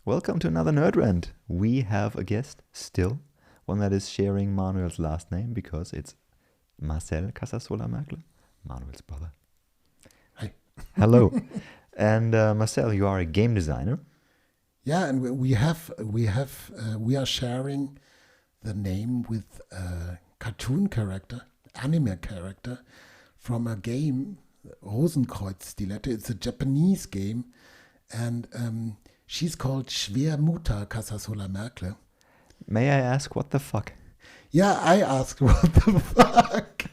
Welcome to another Nerd Rant. We have a guest still, one that is sharing Manuel's last name because it's Marcel Casasola Merkel, Manuel's brother. Hi. Hello. And Marcel, you are a game designer. Yeah, and we are sharing the name with a cartoon character, anime character from a game, Rosenkreuz-Stilette. It's a Japanese game, and she's called Schwermutter Casasola Merkel. May I ask what the fuck? Yeah, I asked what the fuck.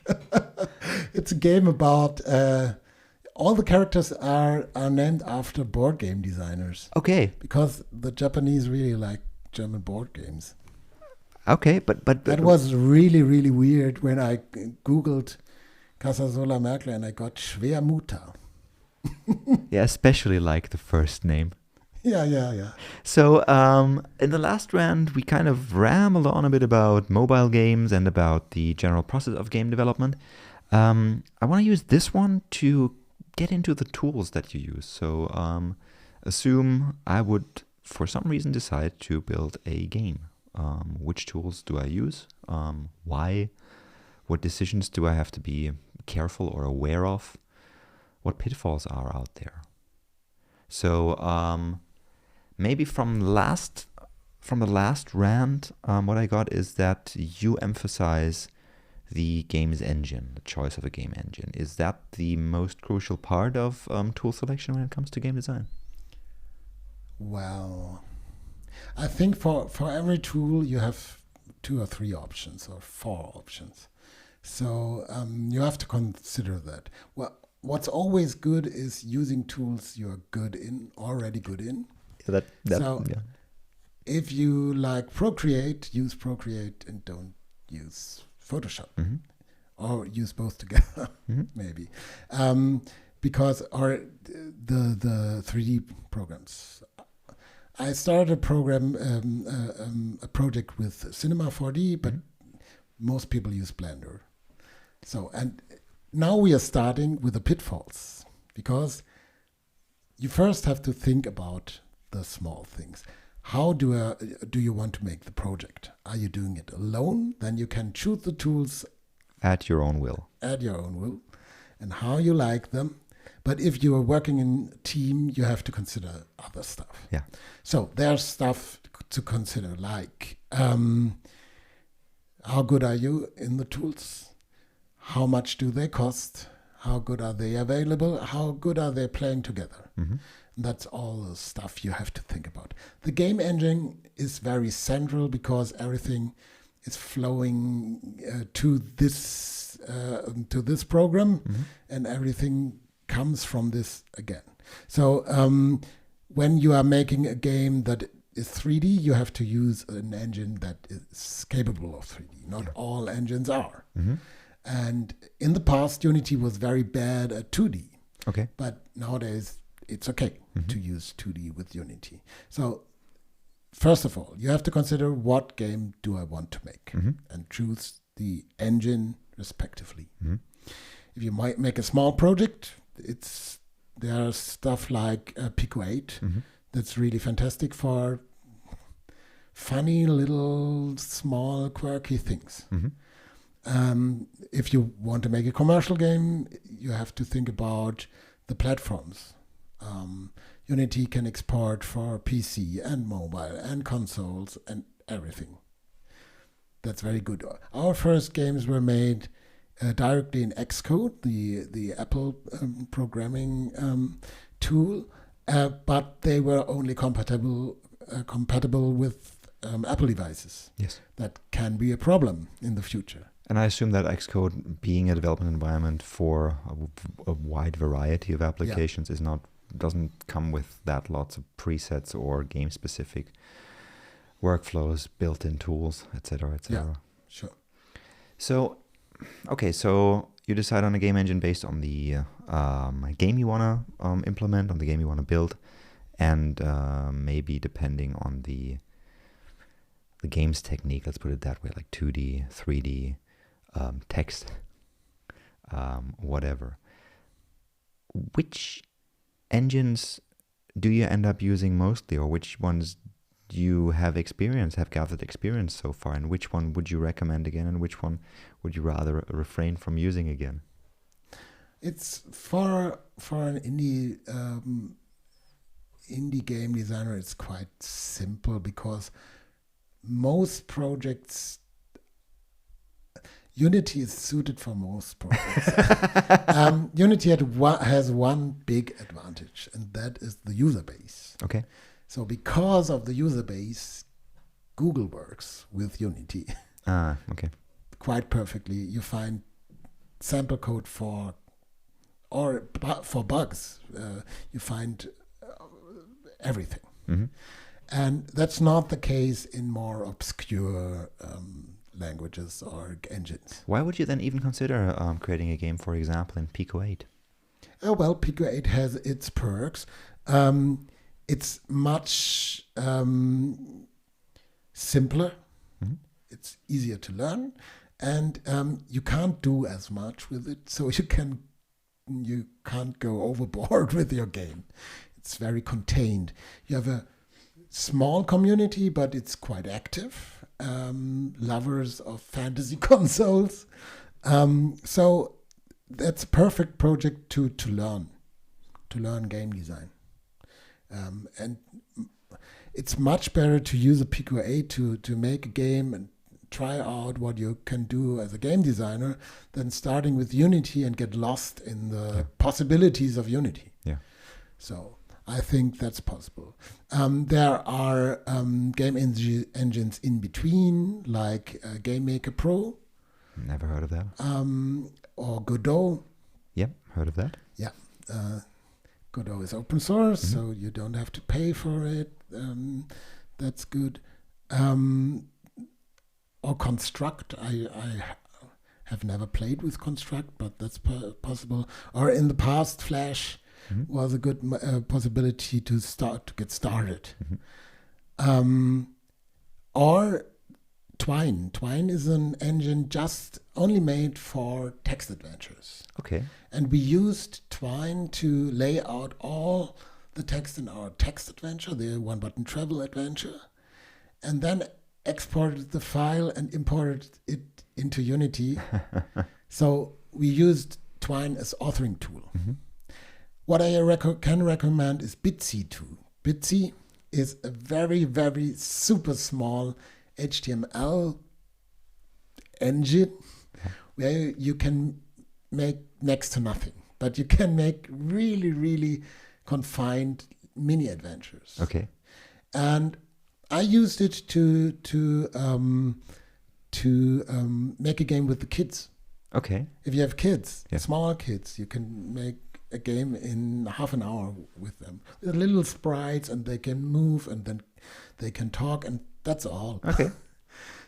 It's a game about all the characters are named after board game designers. Okay. Because the Japanese really like German board games. Okay, but That was really, really weird when I Googled Casasola Merkel and I got Schwermutter. yeah, especially like the first name. Yeah. So in the last rant, we kind of rambled on a bit about mobile games and about the general process of game development. I want to use this one to get into the tools that you use. So assume I would, for some reason, decide to build a game. Which tools do I use? Why? What decisions do I have to be careful or aware of? What pitfalls are out there? So maybe from the last rant, what I got is that you emphasize the game's engine, the choice of a game engine. Is that the most crucial part of tool selection when it comes to game design? Well, I think for every tool you have 2 or 3 options or 4 options. So you have to consider that. Well, what's always good is using tools you're already good in. Yeah. If you like Procreate, use Procreate and don't use Photoshop. Mm-hmm. Or use both together, maybe. Because the 3D programs. I started a project with Cinema 4D, but most people use Blender. So, and now we are starting with the pitfalls, because you first have to think about the small things. How do you want to make the project? Are you doing it alone? Then you can choose the tools at your own will. And how you like them. But if you are working in a team, you have to consider other stuff. Yeah. So there's stuff to consider, like how good are you in the tools? How much do they cost? How good are they available? How good are they playing together? Mm-hmm. That's all the stuff you have to think about. The game engine is very central because everything is flowing to this program, and everything comes from this again. So when you are making a game that is 3D, you have to use an engine that is capable of 3D. Not all engines are. Mm-hmm. And in the past, Unity was very bad at 2D. Okay. But nowadays, it's okay to use 2D with Unity. So first of all, you have to consider what game do I want to make and choose the engine respectively. Mm-hmm. If you might make a small project, there's stuff like Pico 8 that's really fantastic for funny little small quirky things. If you want to make a commercial game, you have to think about the platforms. Unity can export for PC and mobile and consoles and everything. That's very good. Our first games were made directly in Xcode, the Apple programming tool, but they were only compatible with Apple devices. Yes. That can be a problem in the future. And I assume that Xcode, being a development environment for a wide variety of applications, doesn't come with that lots of presets or game-specific workflows, built-in tools, etc., etc. Yeah, sure. So, okay, so you decide on a game engine based on the game you want to implement, on the game you want to build, and maybe depending on the game's technique, let's put it that way, like 2D, 3D, text, whatever. Which engines do you end up using mostly, or which ones do you have gathered experience so far, and which one would you recommend again, and which one would you rather refrain from using again? It's for an indie game designer. It's quite simple because most projects, Unity is suited for most projects. Unity has one big advantage, and that is the user base. Okay. So because of the user base, Google works with Unity Okay. quite perfectly. You find sample code for bugs. You find everything. Mm-hmm. And that's not the case in more obscure languages or engines. Why would you then even consider creating a game, for example, in Pico 8? Oh, well, Pico 8 has its perks. It's much simpler. Mm-hmm. It's easier to learn. And you can't do as much with it, so you can't go overboard with your game. It's very contained. You have a small community, but it's quite active. Lovers of fantasy consoles. So that's a perfect project to learn game design. And it's much better to use a Pico 8 to make a game and try out what you can do as a game designer than starting with Unity and get lost in the possibilities of Unity. Yeah. So I think that's possible. There are game engines in between, like Game Maker Pro. Never heard of that. Or Godot. Yep, heard of that. Yeah. Godot is open source, so you don't have to pay for it. That's good. Or Construct. I have never played with Construct, but that's possible. Or in the past, Flash was a good possibility to get started. Or Twine. Twine is an engine just only made for text adventures. Okay. And we used Twine to lay out all the text in our text adventure, the one-button travel adventure, and then exported the file and imported it into Unity. So we used Twine as authoring tool. What I can recommend is Bitsy too. Bitsy is a very, very super small HTML engine where you can make next to nothing, but you can make really, really confined mini adventures. Okay. And I used it to make a game with the kids. Okay. If you have kids, Yeah. small kids, you can make a game in half an hour with them. With little sprites, and they can move, and then they can talk, and that's all. Okay.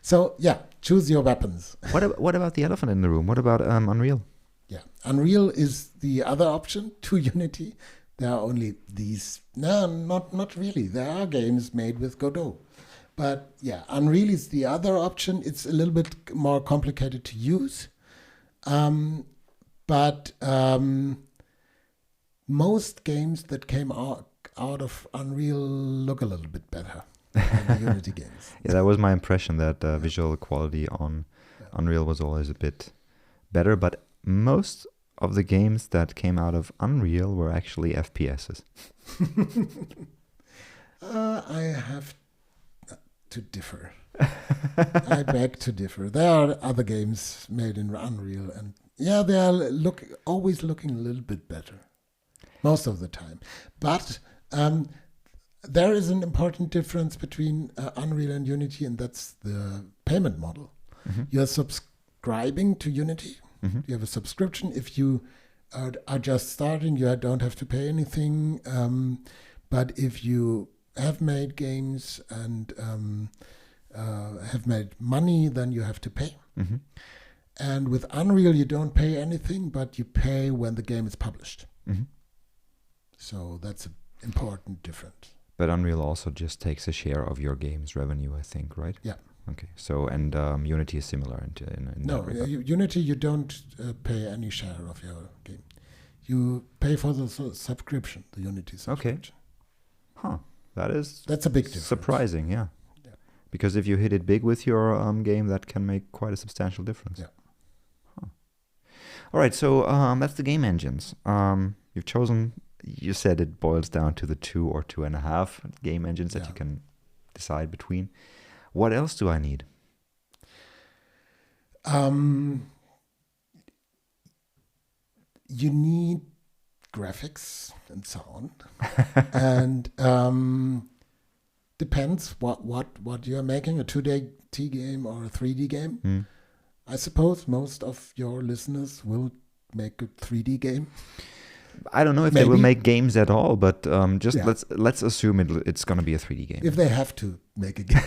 So yeah, choose your weapons. What about the elephant in the room? What about Unreal? Yeah, Unreal is the other option to Unity. There are only these. No, not really. There are games made with Godot. But yeah, Unreal is the other option. It's a little bit more complicated to use. But most games that came out of Unreal look a little bit better than the Unity games. Yeah, that was my impression, that visual quality on Unreal was always a bit better, but most of the games that came out of Unreal were actually FPSs. I have to differ. I beg to differ. There are other games made in Unreal, and yeah, they are always looking a little bit better, most of the time. But there is an important difference between Unreal and Unity, and that's the payment model. You are subscribing to Unity. You have a subscription. If you are just starting, you don't have to pay anything. But if you have made games and have made money, then you have to pay. And with Unreal, you don't pay anything, but you pay when the game is published. So that's an important difference. But Unreal also just takes a share of your game's revenue, I think, right? Yeah. Okay. So, and Unity is similar in No, that regard. Unity, you don't pay any share of your game. You pay for the subscription, the Unity subscription. That is That's a big difference. surprising, yeah. Yeah. Because if you hit it big with your game, that can make quite a substantial difference. Yeah. All right, so that's the game engines. You've chosen, you said it boils down to the 2 or 2.5 game engines that you can decide between. What else do I need? You need graphics and sound, and depends what you are making, a 2D game or a 3D game. I suppose most of your listeners will make a 3D game. I don't know if they will make games at all, but just let's assume it's going to be a 3D game. If they have to make a game.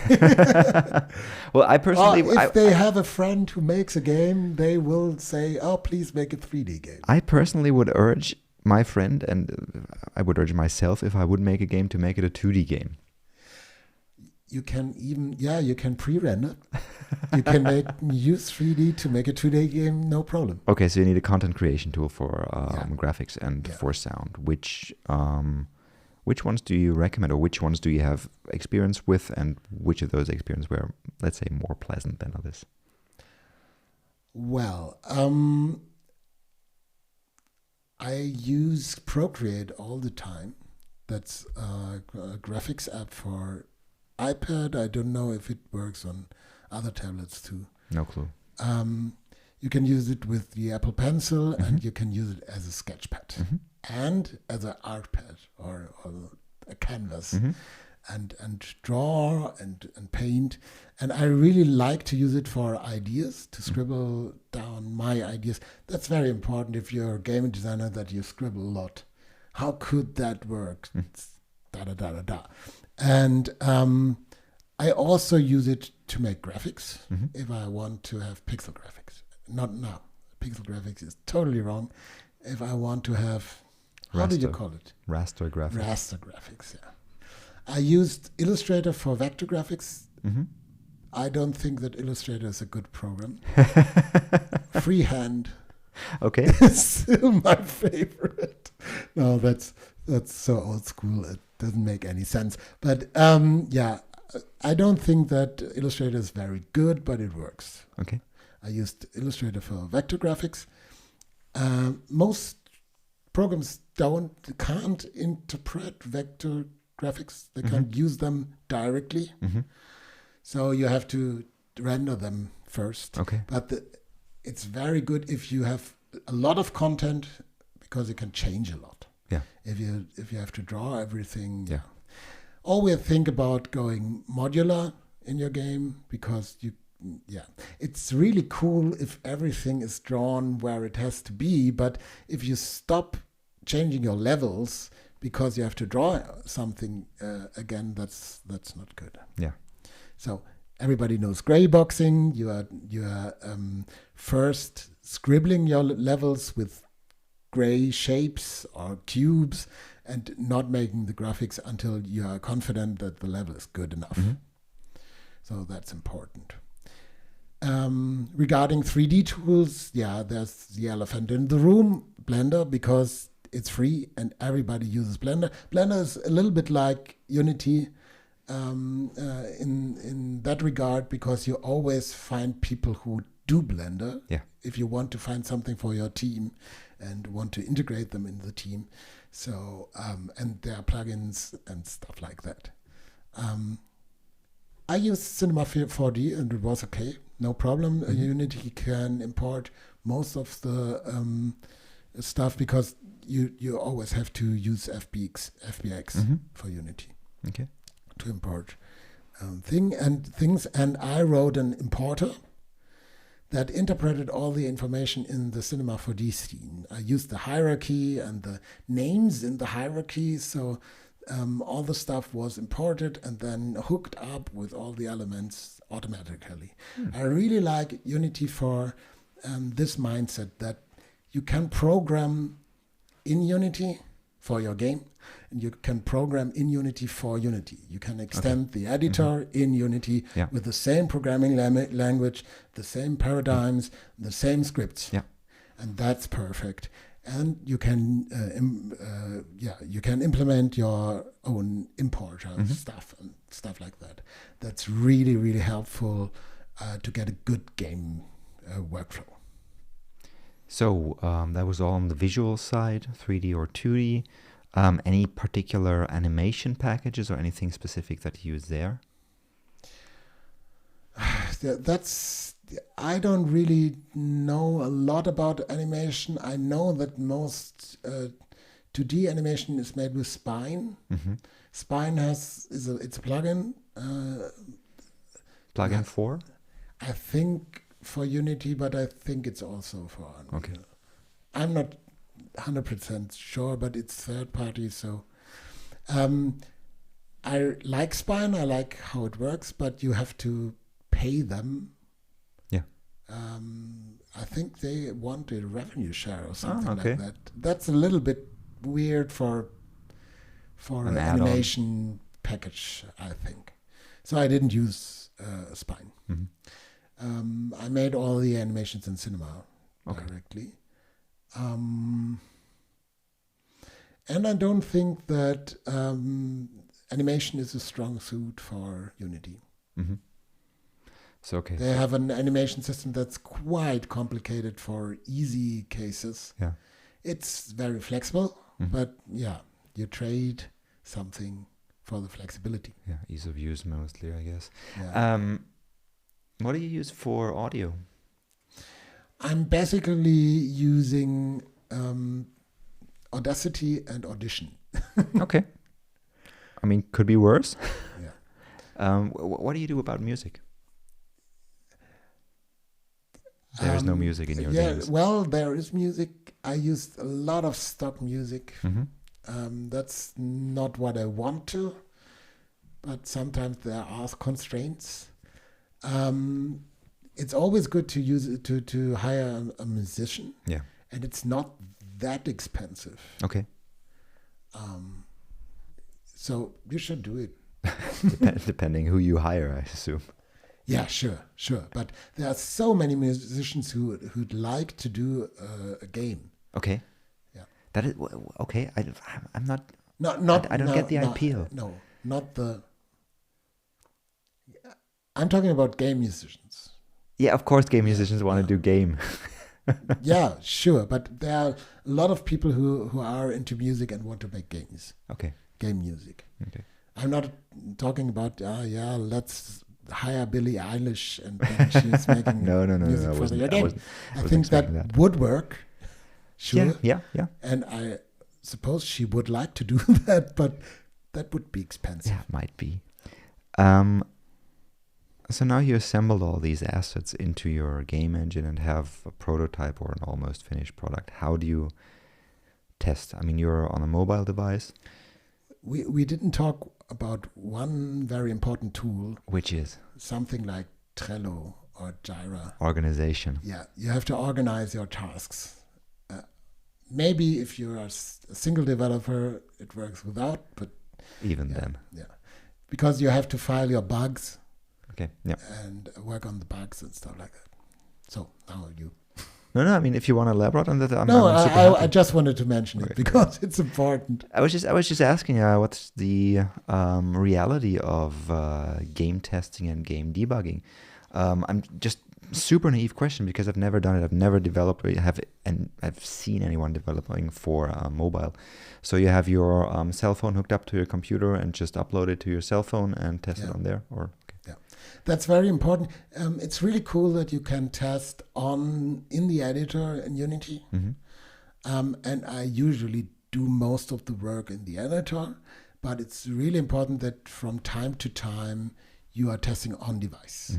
Well, I personally... if they have a friend who makes a game, they will say, oh, please make a 3D game. I personally would urge my friend, and I would urge myself, if I would make a game, to make it a 2D game. You can even, you can pre-render. You can use 3D to make a 2D game, no problem. Okay, so you need a content creation tool for graphics and for sound. Which ones do you recommend, or which ones do you have experience with, and which of those experiences were, let's say, more pleasant than others? Well, I use Procreate all the time. That's a graphics app for iPad. I don't know if it works on other tablets too. No clue. You can use it with the Apple Pencil, and you can use it as a sketchpad and as an art pad or a canvas, and draw and paint. And I really like to use it for ideas, to scribble down my ideas. That's very important if you're a game designer, that you scribble a lot. How could that work? Da da da da da. And I also use it to make graphics if I want to have pixel graphics. Not now. Pixel graphics is totally wrong. If I want to have, how do you call it? Raster graphics. Raster graphics, yeah. I used Illustrator for vector graphics. I don't think that Illustrator is a good program. Freehand. Okay. Is still my favorite. No, that's so old school. It doesn't make any sense. But I don't think that Illustrator is very good, but it works. Okay. I used Illustrator for vector graphics. Most programs can't interpret vector graphics. They can't use them directly. So you have to render them first. Okay. But it's very good if you have a lot of content, because you can change a lot. Yeah. If you have to draw everything. Yeah. Always think about going modular in your game, because it's really cool if everything is drawn where it has to be. But if you stop changing your levels because you have to draw something again, that's not good. Yeah. So everybody knows gray boxing. You are first scribbling your levels with gray shapes or cubes, and not making the graphics until you are confident that the level is good enough. So that's important. Regarding 3D tools, there's the elephant in the room, Blender, because it's free and everybody uses Blender. Blender is a little bit like Unity in that regard, because you always find people who do Blender. Yeah. If you want to find something for your team and want to integrate them in the team. So, and there are plugins and stuff like that. I used Cinema 4D and it was okay, no problem. Unity can import most of the stuff, because you always have to use FBX for Unity. Okay. To import things. And I wrote an importer that interpreted all the information in the Cinema 4D scene. I used the hierarchy and the names in the hierarchy, so all the stuff was imported and then hooked up with all the elements automatically. I really like Unity for this mindset that you can program in Unity for your game, and you can program in Unity for Unity. You can extend the editor in Unity with the same programming language, the same paradigms, the same scripts. Yeah. And that's perfect. and you can you can implement your own importer stuff and stuff like that. That's really, really helpful to get a good game workflow. So that was all on the visual side, 3D or 2D. Any particular animation packages or anything specific that you use there? I don't really know a lot about animation. I know that most 2D animation is made with Spine. Spine it's a plugin. Plugin for? I think for Unity, but I think it's also for Unreal. Okay. I'm not 100% sure, but it's third party. So I like Spine. I like how it works, but you have to pay them. Yeah. I think they want a revenue share or something okay. like that. That's a little bit weird for an add-on. animation package, I think. So I didn't use Spine. I made all the animations in Cinema directly. And I don't think that animation is a strong suit for Unity. So, okay. They have an animation system that's quite complicated for easy cases. Yeah. It's very flexible, but yeah, you trade something for the flexibility. Yeah, ease of use mostly, I guess. Yeah. What do you use for audio? I'm basically using Audacity and Audition. Okay. I mean, could be worse. Yeah. What do you do about music? There is no music in your games. Well, there is music. I used a lot of stock music. That's not what I want to, but sometimes there are constraints. It's always good to use it to hire a musician. Yeah. And it's not that expensive. Okay. So you should do it. Depending who you hire, I assume. Yeah, sure. But there are so many musicians who'd like to do a game. Okay. Yeah. That is okay. I'm not. Not. I don't get the appeal. No, not the. I'm talking about game musicians. Yeah, of course, game musicians want to do game. Yeah, sure, but there are a lot of people who are into music and want to make games. Okay. Game music. Okay. I'm not talking about let's hire Billie Eilish and she's making no, music for the game. I think that would work. Sure. Yeah. And I suppose she would like to do that, but that would be expensive. Yeah, it might be. So now you assembled all these assets into your game engine and have a prototype or an almost finished product. How do you test? I mean, you're on a mobile device. We didn't talk about one very important tool. Which is? Something like Trello or Jira. Organization. Yeah, you have to organize your tasks. Maybe if you're a single developer, it works without, but... Even then. Yeah, because you have to file your bugs. Okay, yeah. And work on the bugs and stuff like that. So now you... No, I mean, if you want to elaborate on that, I'm super I happy. just wanted to mention it because it's important. I was just asking, what's the reality of game testing and game debugging? I'm just super naive question because I've never done it. I've never developed it. I've seen anyone developing for mobile. So you have your cell phone hooked up to your computer and just upload it to your cell phone and test it on there, or? Yeah, that's very important. It's really cool that you can test in the editor in Unity. And I usually do most of the work in the editor, but it's really important that from time to time you are testing on device.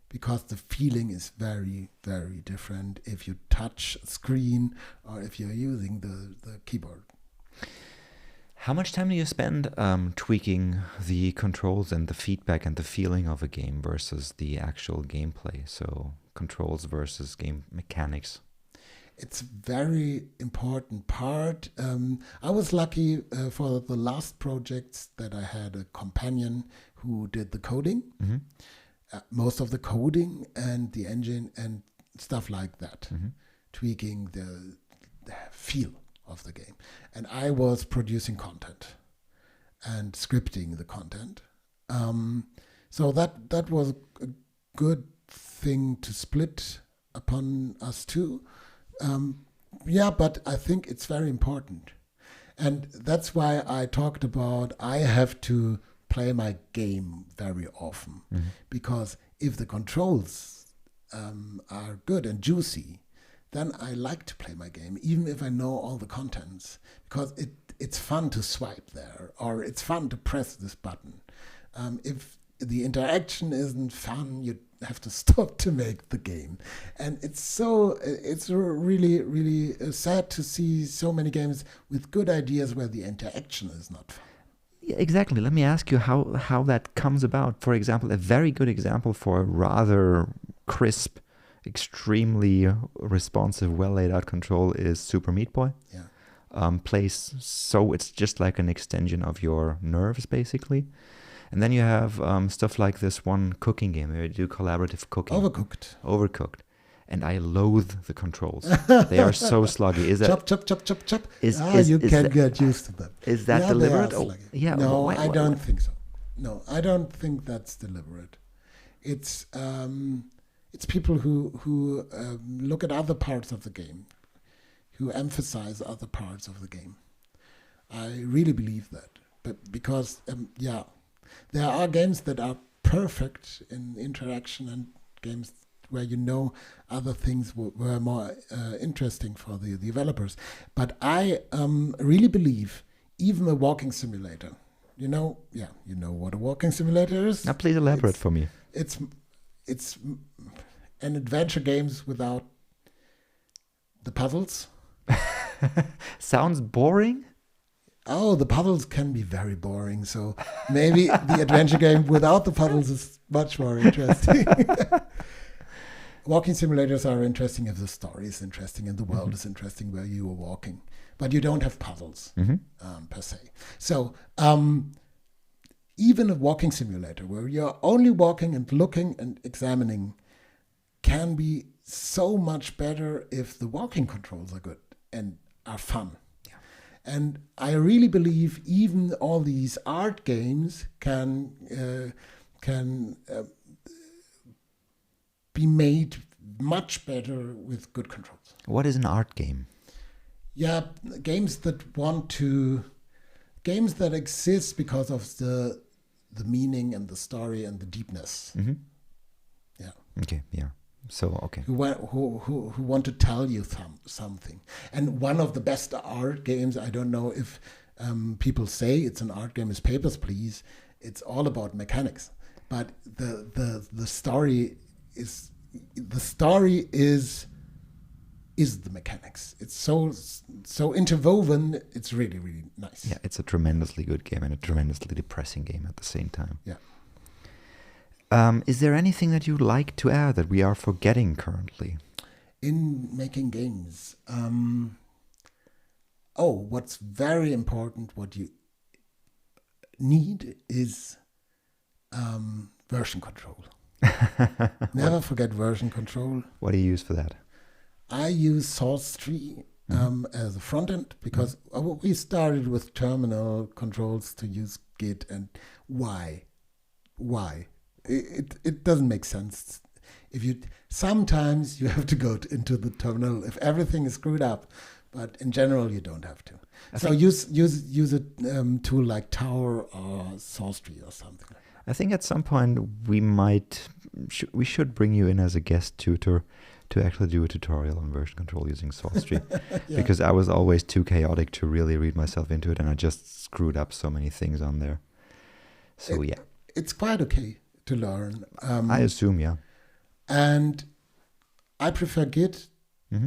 Because the feeling is very, very different if you touch a screen or if you're using the keyboard. How much time do you spend tweaking the controls and the feedback and the feeling of a game versus the actual gameplay? So controls versus game mechanics. It's a very important part. I was lucky for the last projects that I had a companion who did the coding. Most of the coding and the engine and stuff like that. Tweaking feel of the game. And I was producing content and scripting the content. So that was a good thing to split upon us two. But I think it's very important. And that's why I talked about I have to play my game very often. Because if the controls are good and juicy, then I like to play my game, even if I know all the contents, because it's fun to swipe there, or it's fun to press this button. If the interaction isn't fun, you have to stop to make the game. And it's really, really sad to see so many games with good ideas where the interaction is not fun. Yeah, exactly. Let me ask you how that comes about. For example, a very good example for a rather crisp, extremely responsive, well laid out control is Super Meat Boy. Yeah. Plays so it's just like an extension of your nerves, basically. And then you have stuff like this one cooking game where you do collaborative cooking. Overcooked. And I loathe the controls. They are so sluggy. Is that chop? you can get used to them. Is that deliberate? No, I don't think so. No, I don't think that's deliberate. It's people who look at other parts of the game, who emphasize other parts of the game. I really believe that, but because there are games that are perfect in interaction and games where other things were more interesting for the developers. But I really believe even a walking simulator, you know what a walking simulator is? Now please elaborate for me. It's an adventure games without the puzzles. Sounds boring? Oh, the puzzles can be very boring. So maybe the adventure game without the puzzles is much more interesting. Walking simulators are interesting if the story is interesting and the world is interesting where you are walking. But you don't have puzzles per se. So even a walking simulator where you're only walking and looking and examining can be so much better if the walking controls are good and are fun. And I really believe even all these art games can be made much better with good controls. What is an art game? Yeah, games that exist because of the meaning and the story and the deepness. Yeah. Okay. Yeah. So okay. Who want to tell you something. And one of the best art games, I don't know if people say it's an art game, is Papers, Please. It's all about mechanics, but the story is the mechanics. It's so interwoven. It's really, really nice. Yeah, it's a tremendously good game and a tremendously depressing game at the same time. Yeah. Is there anything that you'd like to add that we are forgetting currently? In making games, what's very important, what you need is version control. Never forget version control. What do you use for that? I use Source Tree as a front end because we started with terminal controls to use Git, and why? It doesn't make sense. Sometimes you have to go into the terminal if everything is screwed up, but in general you don't have to. So use a tool like Tower or Source Tree or something. I think at some point we should bring you in as a guest tutor to actually do a tutorial on version control using Source Tree, because I was always too chaotic to really read myself into it, and I just screwed up so many things on there. So it's quite okay to learn. I assume, yeah. And I prefer Git.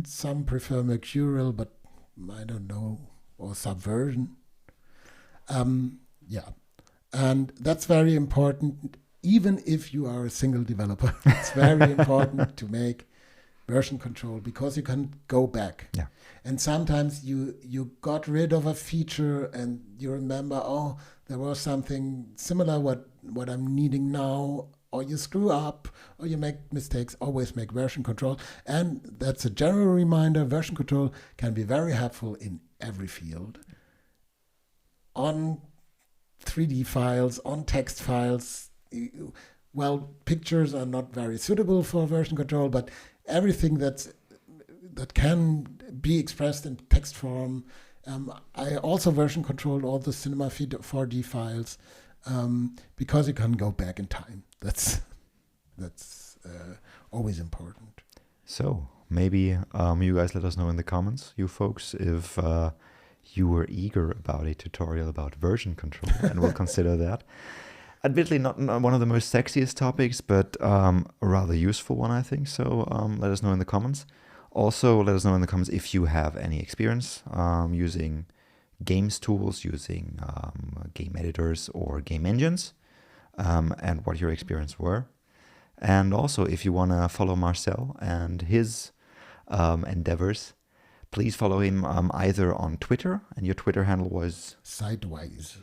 Some prefer Mercurial, but I don't know, or Subversion. And that's very important. Even if you are a single developer, it's very important to make version control because you can go back. Yeah. And sometimes you got rid of a feature and you remember, there was something similar what I'm needing now. or you screw up, or you make mistakes, always make version control. And that's a general reminder, version control can be very helpful in every field. On 3D files, on text files, well, pictures are not very suitable for version control, but everything that can be expressed in text form. I also version controlled all the Cinema 4D files because you can go back in time. That's always important. So maybe you guys let us know in the comments, you folks, if you were eager about a tutorial about version control, and we'll consider that. Admittedly, not one of the most sexiest topics, but a rather useful one, I think. So let us know in the comments. Also, let us know in the comments if you have any experience using games tools, using game editors or game engines, and what your experience were. And also, if you want to follow Marcel and his endeavors, please follow him either on Twitter, and your Twitter handle was Sideways,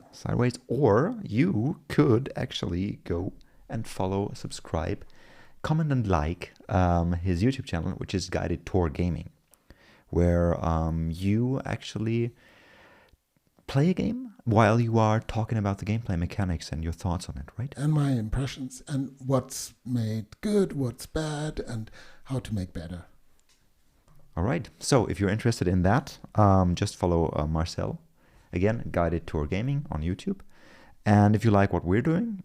or you could actually go and follow, subscribe, comment and like his YouTube channel, which is Guided Tour Gaming, where you actually play a game while you are talking about the gameplay mechanics and your thoughts on it, right? and my impressions, and what's made good, what's bad, and how to make better. All right. So if you're interested in that, just follow Marcel. Again, Guided Tour Gaming on YouTube. And if you like what we're doing,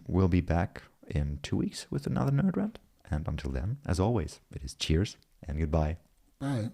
we'll be back in 2 weeks with another Nerd Rant. And until then, as always, it is cheers and goodbye. Bye.